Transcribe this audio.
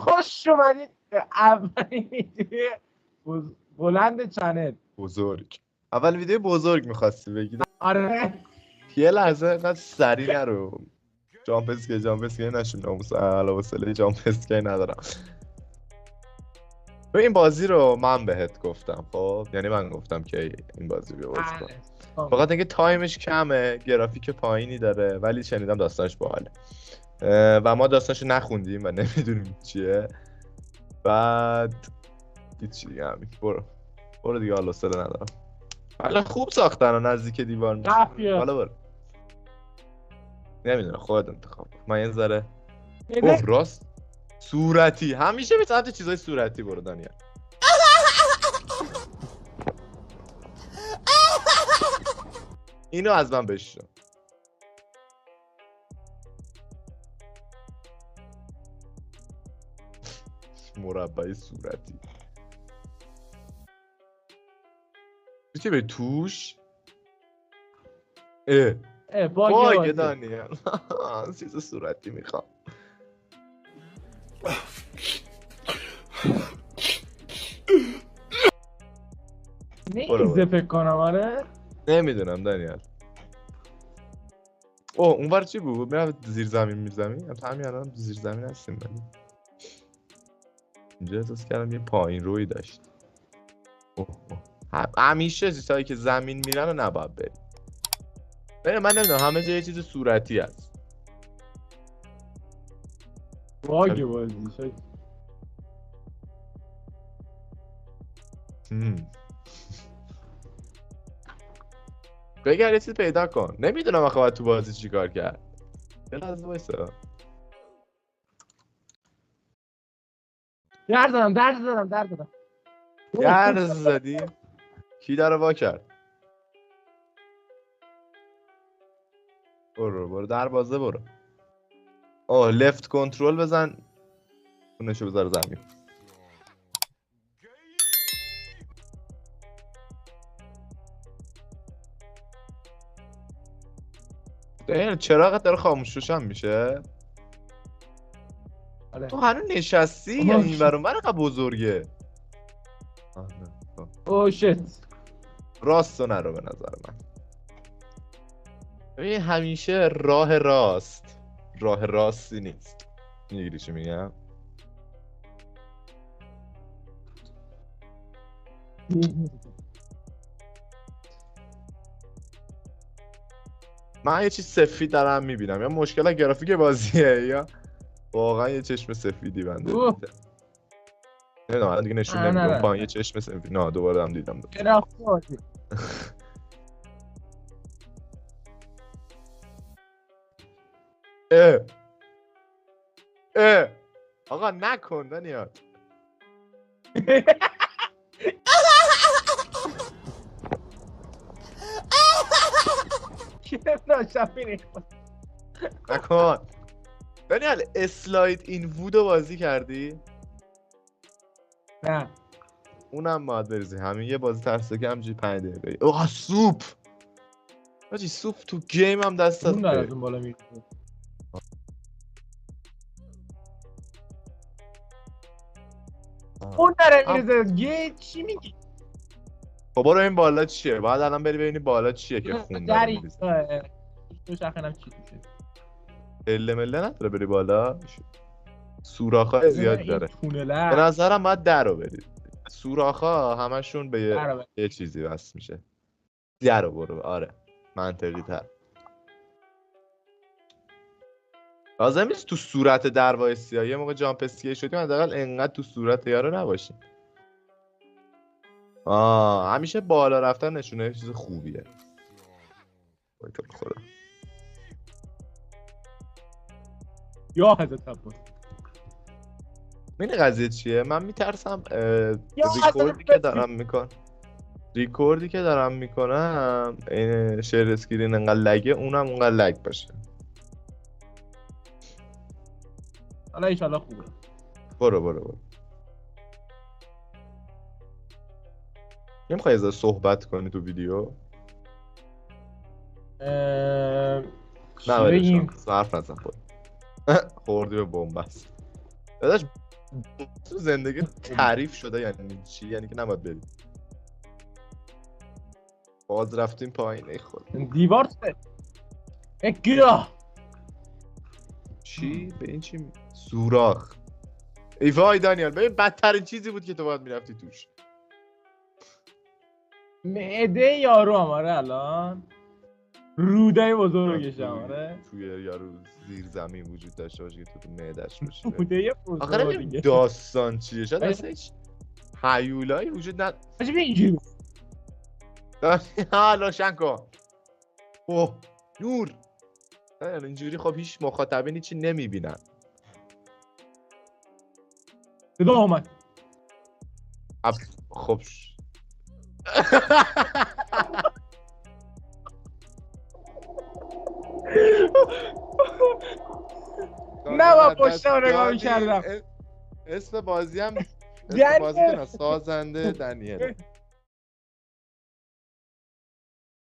خوش اومدید به اولین ویدیو بلند چنل. بزرگ اول ویدیو بزرگ میخواستی بگی؟ آره یه لحظه اینقدر سریع نرو. جامپ اسکی نشون ناموس علا وصله جامپ اسکی ندارم. تو این بازی رو من بهت گفتم، خب یعنی من گفتم که این بازی رو بازی کن، فقط اینکه تایمش کمه، گرافیک پایینی داره، ولی شنیدم داستانش باحاله و ما داستانشو نخوندیم و نمیدونیم چیه. بعد هیچی دیگه، همین برو دیگه، حالا حوصله ندارم. حالا خوب ساختن و نزدیک دیوار میشه. حالا برو، نمیدونم خودت انتخاب. من یه ذره اوه راست صورتی همیشه به سمت چیزای صورتی برو دانیال. اینو از من بشنو. مربع صورتی چی به توش؟ باگه دانیال. چیز صورتی میخوام. نیزه فکر کنم. آره نمیدونم دانیال. اوه اونور چی بود؟ میرم زیر زمین میرزمین؟ همین الان زیر زمین هستیم. اینجا احساس کردم یه پایین روی داشت. همیشه چیزهایی که زمین میرن رو نباید بریم. من نمیدونم همه جا یه چیز صورتی هست. باگه بازی شد. بگر یه چیز پیدا کن. نمیدونم آخه باید تو بازی چی کار کرد. یه لحظه بایستا. درد دادم. گرد زدی؟ کی داره وا کرد؟ برو در بازه برو. اوه لفت کنترل بزن اونشو بذار زمین. چراغت داره خاموش روشن میشه؟ آره. تو هنوز نشستی یا این برون برقه بزرگه؟ اوه شت. راستو نرو به نظر من. ببین همیشه راه راستی نیست. میگیری چی میگم؟ من یه چیز سفید دارم میبینم، یا مشکل گرافیک بازیه یا واقعا یه چشم سفیدی بنده دیده. نمیدونم الان دیگه نشون نمیده اون پایین یه چشم سفید. نه دوباره هم دیدم. آقا نکن دانیال. نکن دانیال. اسلاید این وودو بازی کردی؟ نه اونم باید بریزی. همین یه بازی ترسناک همجوری 5 دقیقه. اوه سوپ حاجی، سوپ تو گیم هم دست داد. اون داره از اون بالا میره. اون داره میره. چی میگی؟ خب برو این بالا چیه؟ باید الان بری ببینی بالا چیه که خون داره میریزه. تو شخنم چی توشه؟ پله مله نداره بری بالا؟ سوراخ‌های زیاد داره. به نظرم باید در رو برید. سوراخ‌ها همشون به یه چیزی وصل میشه. در رو برو. آره منطقی تر. لازم نیست تو صورت در وایسی. یه موقع جامپ اسکی شدیم حداقل انقدر تو صورت یارو نباشیم. همیشه بالا رفتن نشونه یه چیز خوبیه. وای تو خدا. یا حضرت عباس. این قضیه چیه؟ من میترسم ریکوردی که دارم میکنم این شیر اسکرین انقدر لگه، اونم اونقدر لگ باشه. حالا ایشالله خوبه. برو نمیخوای از صحبت کنی تو ویدیو؟ نه بگیم حرف نزن. خوردی به بنبست داداش. تو زندگی تعریف شده یعنی چی؟ یعنی که نباید بریم. باز رفتیم پایین. ای خود دیوار گیاه چی؟ به این چی سوراخ. ای وای دانیال، ببین بدترین چیزی بود که تو باید میرفتی توش. معده یارو هماره الان روده بزرگش هماره توی یارو زیر زمین وجود داشته باشه که تو معده‌اش باشه. روده آخه بزرگ داستان چیه؟ شاید اصلا هیچ هیولایی وجود ند... عجب اینجوری روشن کن. اوه نور. اینجوری خب هیچ مخاطبینی چی نمیبینن. صدا اومد خب نه با پشتم نگاه می‌کردم اسم بازی هم دنیل. بازی که سازنده دنیل.